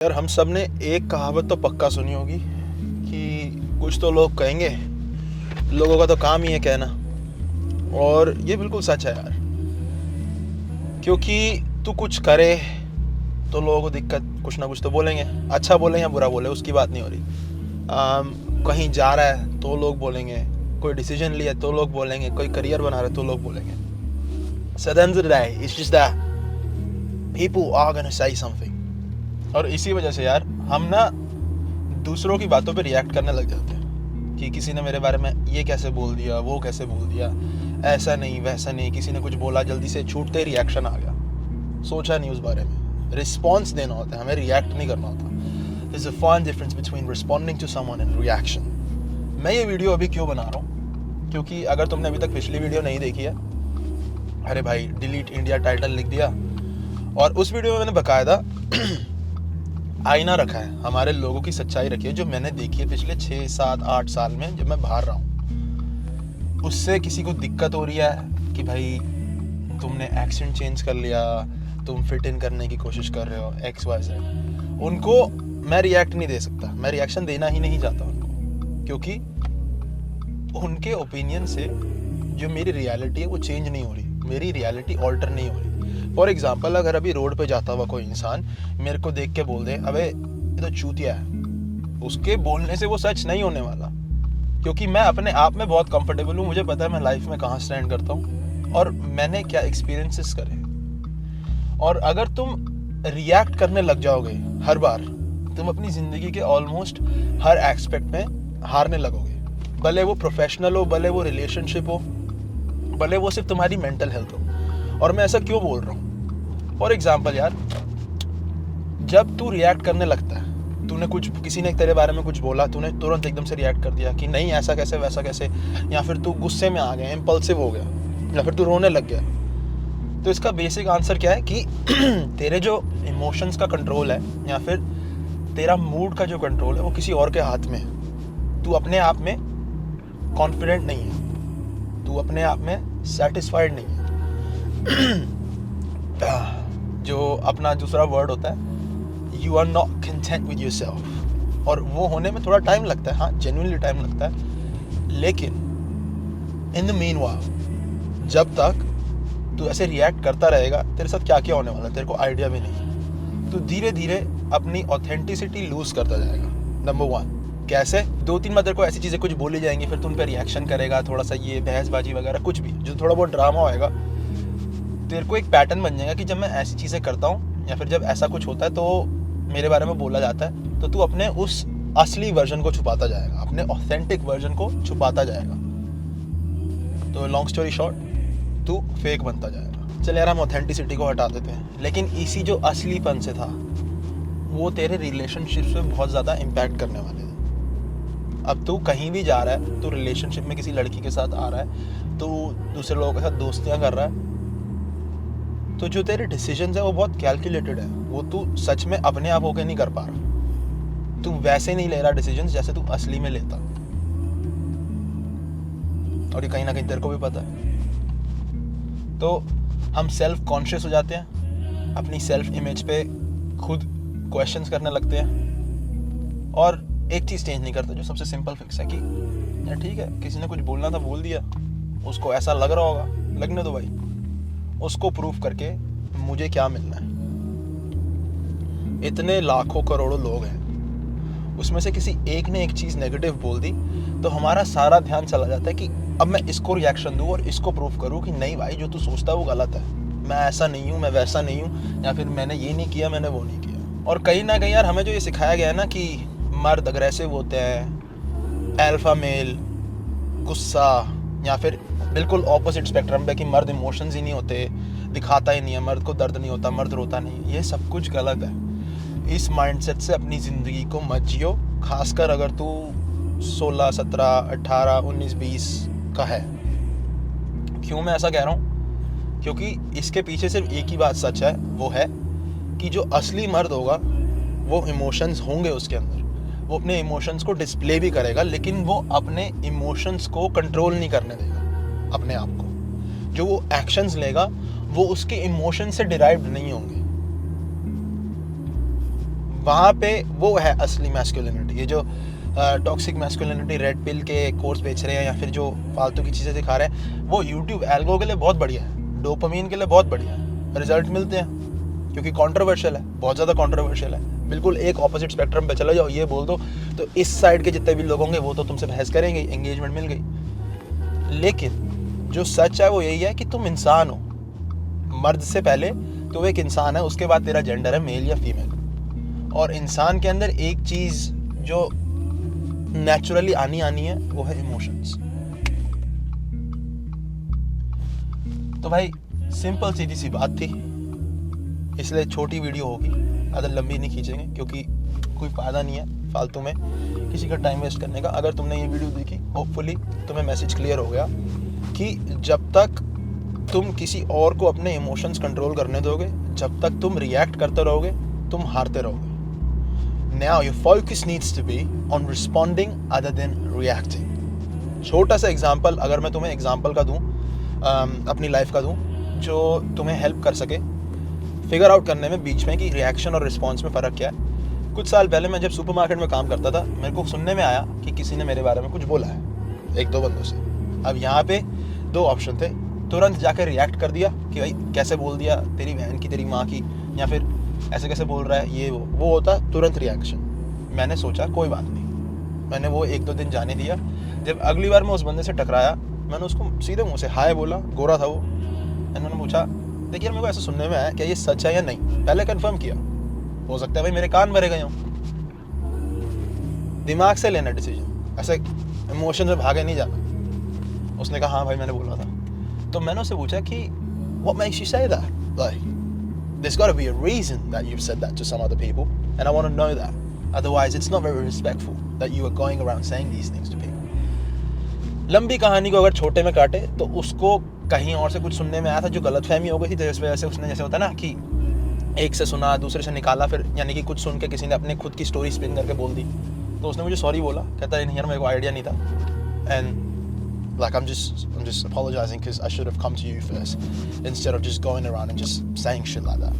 यार हम सब ने एक कहावत तो पक्का सुनी होगी कि कुछ तो लोग कहेंगे, लोगों का तो काम ही है कहना। और ये बिल्कुल सच है यार, क्योंकि तू कुछ करे तो लोगों को दिक्कत कुछ ना कुछ तो बोलेंगे, अच्छा बोले या बुरा बोले उसकी बात नहीं हो रही। कहीं जा रहा है तो लोग बोलेंगे, कोई डिसीजन लिया तो लोग बोलेंगे, कोई करियर बना रहा है तो लोग बोलेंगे। So at the end of the day, it's just that people are gonna say something। और इसी वजह से यार हम ना दूसरों की बातों पे रिएक्ट करने लग जाते हैं कि किसी ने मेरे बारे में ये कैसे बोल दिया, वो कैसे बोल दिया, ऐसा नहीं वैसा नहीं, किसी ने कुछ बोला जल्दी से छूटते ही रिएक्शन आ गया, सोचा नहीं उस बारे में। रिस्पॉन्स देना होता है, हमें रिएक्ट नहीं करना होता। There's a fine difference between responding to someone and reaction। मैं ये वीडियो अभी क्यों बना रहा हूँ, क्योंकि अगर तुमने अभी तक पिछली वीडियो नहीं देखी है, अरे भाई डिलीट इंडिया टाइटल लिख दिया। और उस वीडियो में मैंने बकायदा आईना रखा है, हमारे लोगों की सच्चाई रखी है जो मैंने देखी है पिछले 6, 7, 8 साल में जब मैं बाहर रहा हूँ। उससे किसी को दिक्कत हो रही है कि भाई तुमने एक्सेंट चेंज कर लिया, तुम फिट इन करने की कोशिश कर रहे हो, XYZ, उनको मैं रिएक्ट नहीं दे सकता, मैं रिएक्शन देना ही नहीं चाहता उनको, क्योंकि उनके ओपिनियन से जो मेरी रियलिटी है वो चेंज नहीं हो रही, मेरी रियलिटी ऑल्टर नहीं हो रही। फॉर एग्जाम्पल, अगर अभी रोड पे जाता हुआ कोई इंसान मेरे को देख के बोल दे अबे ये तो चूतिया है, उसके बोलने से वो सच नहीं होने वाला, क्योंकि मैं अपने आप में बहुत कंफर्टेबल हूँ। मुझे पता है मैं लाइफ में कहाँ स्टैंड करता हूँ और मैंने क्या एक्सपीरियंसेस करे। और अगर तुम रिएक्ट करने लग जाओगे हर बार, तुम अपनी ज़िंदगी के ऑलमोस्ट हर एस्पेक्ट में हारने लगोगे, भले वो प्रोफेशनल हो, भले वो रिलेशनशिप हो, भले वो सिर्फ तुम्हारी मेंटल हेल्थ हो। और मैं ऐसा क्यों बोल रहा हूँ? फॉर एग्जाम्पल यार, जब तू रिएक्ट करने लगता है, तूने कुछ, किसी ने तेरे बारे में कुछ बोला, तूने तुरंत एकदम से रिएक्ट कर दिया कि नहीं ऐसा कैसे वैसा कैसे, या फिर तू गुस्से में आ गया, इम्पल्सिव हो गया, या फिर तू रोने लग गया, तो इसका बेसिक आंसर क्या है कि तेरे जो इमोशंस का कंट्रोल है या फिर तेरा मूड का जो कंट्रोल है वो किसी और के हाथ में है। तू अपने आप में कॉन्फिडेंट नहीं है, तू अपने आप में सेटिस्फाइड नहीं है। जो अपना दूसरा वर्ड होता है, you are not content with yourself, और वो होने में थोड़ा टाइम लगता है, हाँ जेन्युइनली टाइम लगता है, लेकिन इन द मीन वाइल जब तक तू ऐसे रिएक्ट करता रहेगा, तेरे साथ क्या क्या होने वाला है तेरे को आइडिया भी नहीं। तू धीरे धीरे अपनी ऑथेंटिसिटी लूज करता जाएगा। नंबर 1 कैसे? 2-3 बार तेरे को ऐसी चीज़ें कुछ बोली जाएंगी, फिर तू उन पर रिएक्शन करेगा, थोड़ा सा ये बहसबाजी वगैरह कुछ भी, जो थोड़ा बहुत ड्रामा होएगा, तेरे को एक पैटर्न बन जाएगा कि जब मैं ऐसी चीज़ें करता हूँ या फिर जब ऐसा कुछ होता है तो मेरे बारे में बोला जाता है, तो तू अपने उस असली वर्जन को छुपाता जाएगा, अपने ऑथेंटिक वर्जन को छुपाता जाएगा। तो लॉन्ग स्टोरी शॉर्ट, तू फेक बनता जाएगा। चल यार हम ऑथेंटिसिटी को हटा देते हैं, लेकिन इसी जो असलीपन से था वो तेरे रिलेशनशिप में बहुत ज़्यादा इम्पैक्ट करने वाले थे। अब तू कहीं भी जा रहा है, तू रिलेशनशिप में किसी लड़की के साथ आ रहा है, तू दूसरे लोगों के साथ दोस्तियाँ कर रहा है, तो जो तेरे डिसीजंस है वो बहुत कैलकुलेटेड है, वो तू सच में अपने आप होकर नहीं कर पा रहा। तू वैसे नहीं ले रहा डिसीजंस जैसे तू असली में लेता, और ये कहीं ना कहीं तेरे को भी पता है। तो हम सेल्फ कॉन्शियस हो जाते हैं, अपनी सेल्फ इमेज पे खुद क्वेश्चंस करने लगते हैं, और एक चीज़ चेंज नहीं करते जो सबसे सिंपल फिक्स है कि यार ठीक है, किसी ने कुछ बोलना था बोल दिया, उसको ऐसा लग रहा होगा, लगने दो भाई, उसको प्रूफ करके मुझे क्या मिलना है। इतने लाखों करोड़ों लोग हैं, उसमें से किसी एक ने एक चीज़ नेगेटिव बोल दी तो हमारा सारा ध्यान चला जाता है कि अब मैं इसको रिएक्शन दूँ और इसको प्रूफ करूँ कि नहीं भाई जो तू सोचता है वो गलत है, मैं ऐसा नहीं हूँ, मैं वैसा नहीं हूँ, या फिर मैंने ये नहीं किया, मैंने वो नहीं किया। और कहीं ना कहीं यार हमें जो ये सिखाया गया है ना कि मर्द अग्रेसिव होते हैं, अल्फा मेल, गुस्सा, या फिर बिल्कुल ऑपोजिट स्पेक्ट्रम पे कि मर्द इमोशंस ही नहीं होते, दिखाता ही नहीं है, मर्द को दर्द नहीं होता, मर्द रोता नहीं, ये सब कुछ गलत है। इस माइंडसेट से अपनी ज़िंदगी को मत जियो, खासकर अगर तू 16, 17, 18, 19, 20 का है। क्यों मैं ऐसा कह रहा हूँ? क्योंकि इसके पीछे सिर्फ एक ही बात सच है, वो है कि जो असली मर्द होगा वो इमोशंस होंगे उसके अंदर, वो अपने इमोशंस को डिस्प्ले भी करेगा, लेकिन वो अपने इमोशंस को कंट्रोल नहीं करने देगा अपने आप को। जो वो एक्शंस लेगा वो उसके इमोशन से डिराइव्ड नहीं होंगे, वहाँ पे वो है असली मैस्कुलिनिटी। ये जो टॉक्सिक मैस्कुलिनिटी रेड पिल के कोर्स बेच रहे हैं या फिर जो फालतू की चीज़ें दिखा रहे हैं, वो यूट्यूब एल्गो के लिए बहुत बढ़िया है, डोपामीन के लिए बहुत बढ़िया है, रिजल्ट मिलते हैं क्योंकि कंट्रोवर्शियल है, बहुत ज़्यादा कंट्रोवर्शियल है। बिल्कुल एक ऑपोजिट स्पेक्ट्रम पे चले जाओ, ये बोल दो तो इस साइड के जितने भी लोग होंगे वो तो तुमसे बहस करेंगे, एंगेजमेंट मिल गई। लेकिन जो सच है वो यही है कि तुम इंसान हो, मर्द से पहले तो एक इंसान है, उसके बाद तेरा जेंडर है मेल या फीमेल। और इंसान के अंदर एक चीज़ जो नेचुरली आनी है वो है इमोशंस। तो भाई सिंपल सीधी सी बात थी, इसलिए छोटी वीडियो होगी, ज़्यादा लंबी नहीं खींचेंगे क्योंकि कोई फ़ायदा नहीं है फालतू में किसी का टाइम वेस्ट करने का। अगर तुमने ये वीडियो देखी, होपफुली तुम्हें मैसेज क्लियर हो गया कि जब तक तुम किसी और को अपने इमोशंस कंट्रोल करने दोगे, जब तक तुम रिएक्ट करते रहोगे, तुम हारते रहोगे। Now your focus needs to be on responding other than reacting. छोटा सा एग्जांपल अगर मैं तुम्हें एग्जांपल का दूं, अपनी लाइफ का दूं, जो तुम्हें हेल्प कर सके फिगर आउट करने में बीच में कि रिएक्शन और रिस्पॉन्स में फ़र्क क्या है। कुछ साल पहले मैं जब सुपरमार्केट में काम करता था, मेरे को सुनने में आया कि किसी ने मेरे बारे में कुछ बोला है, एक दो बंदों से। अब यहाँ पे दो ऑप्शन थे, तुरंत जाकर रिएक्ट कर दिया कि भाई कैसे बोल दिया, तेरी बहन की, तेरी माँ की, या फिर ऐसे कैसे बोल रहा है, ये वो होता तुरंत रिएक्शन। मैंने सोचा कोई बात नहीं, मैंने वो एक दो दिन जाने दिया। जब अगली बार मैं उस बंदे से टकराया, मैंने उसको सीधे मुँह से हाय बोला, गोरा था वो। मैंने पूछा देखिए मेरे को ऐसा सुनने में आया, क्या ये सच है या नहीं, पहले कंफर्म किया, हो सकता है भाई मेरे कान भरे गए हों। दिमाग से लेना डिसीजन, ऐसे इमोशन में भागे नहीं जाना। उसने कहा हाँ भाई मैंने बोला था। तो मैंने उससे पूछा कि what makes you say that? Like, there's got to be a reason that you've said that to some other people, and I want to know that. Otherwise, it's not very respectful that you are going around saying these things to people. लंबी कहानी को अगर छोटे में काटे तो उसको कहीं और से कुछ सुनने में आया था जो गलतफहमी हो गई थी, जिस वजह से उसने, जैसे होता है ना कि एक से सुना दूसरे से निकाला, फिर यानी कि कुछ सुन के किसी ने अपने खुद की स्टोरी स्पिन करके बोल दी। तो उसने मुझे सॉरी बोला, कहता है नहीं यार मेरे को आइडिया नहीं था, and like I'm just apologizing because I should have come to you first instead of just going around and just saying shit like that.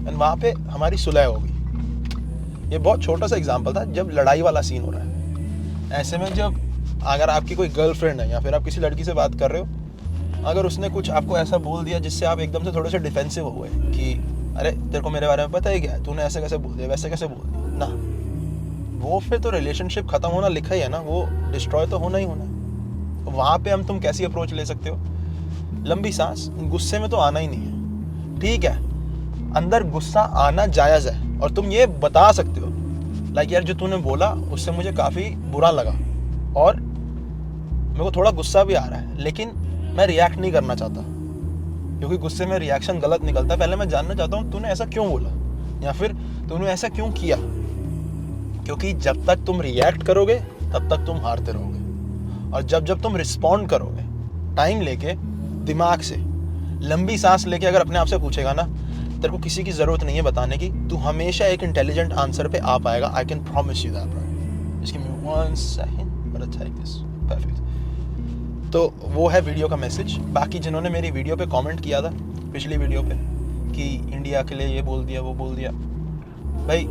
And वहाँ पे हमारी सुलह होगी। ये बहुत छोटा सा एग्जांपल था, जब लड़ाई वाला सीन हो रहा है। ऐसे में जब अगर आपकी कोई गर्लफ्रेंड है या फिर आप किसी लड़की से बात कर रहे हो, अगर उसने कुछ आपको ऐसा बोल दिया जिससे आप एकदम से थोड़े से डिफेंसिव हो गए कि अरे तेरे को मेरे बारे में पता ही क्या है, तूने ऐसे कैसे बोल दिया, वैसे कैसे बोल दिया ना, वो फिर तो रिलेशनशिप ख़त्म होना लिखा ही है ना, वो डिस्ट्रॉय तो होना ही होना है। वहाँ पे हम तुम कैसी अप्रोच ले सकते हो? लंबी सांस, गुस्से में तो आना ही नहीं है, ठीक है, अंदर गुस्सा आना जायज़ है, और तुम ये बता सकते हो लाइक यार जो तूने बोला उससे मुझे काफ़ी बुरा लगा और मेरे को थोड़ा गुस्सा भी आ रहा है, लेकिन मैं रिएक्ट नहीं करना चाहता क्योंकि गुस्से में रिएक्शन गलत निकलता है। पहले मैं जानना चाहता हूँ तूने ऐसा क्यों बोला या फिर तूने ऐसा क्यों किया, क्योंकि जब तक तुम रिएक्ट करोगे तब तक तुम हारते रहोगे, और जब तुम रिस्पॉन्ड करोगे टाइम लेके, दिमाग से, लंबी सांस लेके, अगर अपने आप से पूछेगा ना, तेरे को किसी की ज़रूरत नहीं है बताने की, तू हमेशा एक इंटेलिजेंट आंसर पे आ पाएगा। I can promise you that bro. Just give me 1 second, but take this perfect. तो वो है वीडियो का मैसेज। बाकी जिन्होंने मेरी वीडियो पे कमेंट किया था पिछली वीडियो पे कि इंडिया के लिए ये बोल दिया वो बोल दिया, भाई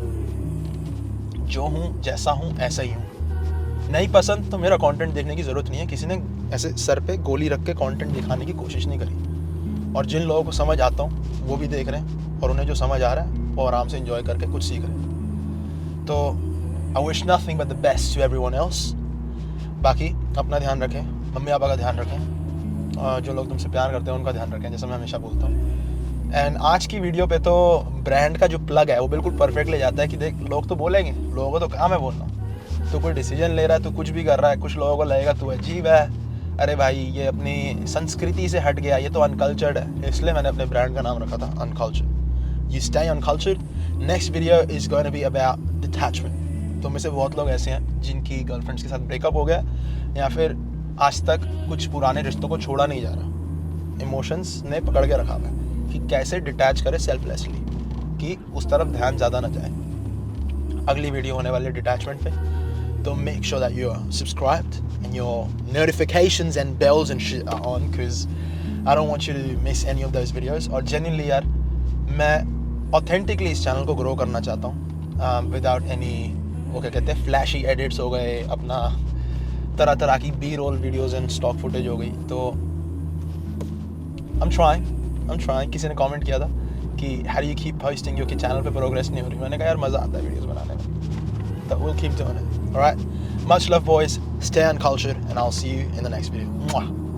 जो हूँ जैसा हूँ ऐसा ही हूँ। नहीं पसंद तो मेरा कंटेंट देखने की ज़रूरत नहीं है। किसी ने ऐसे सर पे गोली रख के कंटेंट दिखाने की कोशिश नहीं करी, और जिन लोगों को समझ आता हूँ वो भी देख रहे हैं, और उन्हें जो समझ आ रहा है वो आराम से एंजॉय करके कुछ सीख रहे हैं। तो I wish nothing but the best to everyone else. बाकी अपना ध्यान रखें, मम्मी पापा का ध्यान रखें, और जो लोग तुमसे प्यार करते हैं उनका ध्यान रखें, जैसा मैं हमेशा बोलता हूँ। एंड आज की वीडियो पे तो ब्रांड का जो प्लग है वो बिल्कुल परफेक्ट ले जाता है कि देख, लोग तो बोलेंगे, लोगों को तो काम है बोलना। तो कोई डिसीजन ले रहा है, तो कुछ भी कर रहा है, कुछ लोगों को लगेगा तू अजीब है, अरे भाई ये अपनी संस्कृति से हट गया, ये तो अनकल्चर्ड है। इसलिए मैंने अपने ब्रांड का नाम रखा था uncultured. You stay uncultured. Next video is going to be about detachment. तो में से बहुत लोग ऐसे हैं जिनकी गर्लफ्रेंड्स के साथ ब्रेकअप हो गया, या फिर आज तक कुछ पुराने रिश्तों को छोड़ा नहीं जा रहा, इमोशंस ने पकड़ के रखा है कि कैसे डिटैच करे सेल्फलेसली, कि उस तरफ ध्यान ज़्यादा ना जाए। अगली वीडियो होने वाली डिटैचमेंट पे, तो make sure that you're subscribed and your notifications and bells and shit are on, because I don't want you to miss any of those videos. और genuinely यार मैं authentically इस चैनल को ग्रो करना चाहता हूँ, विदाउट एनी, वो क्या कहते हैं, फ्लैशी एडिट्स हो गए, अपना तरह तरह की B roll videos and stock footage हो गई. तो I'm trying. किसी ने कमेंट किया था कि how do you keep posting, जो कि चैनल पे प्रोग्रेस नहीं हो रही. मैंने कहा यार मज़ा आता है वीडियोस बनाने में, तो we'll keep doing it. Alright, much love boys, stay uncultured, and I'll see you in the next video. Mwah.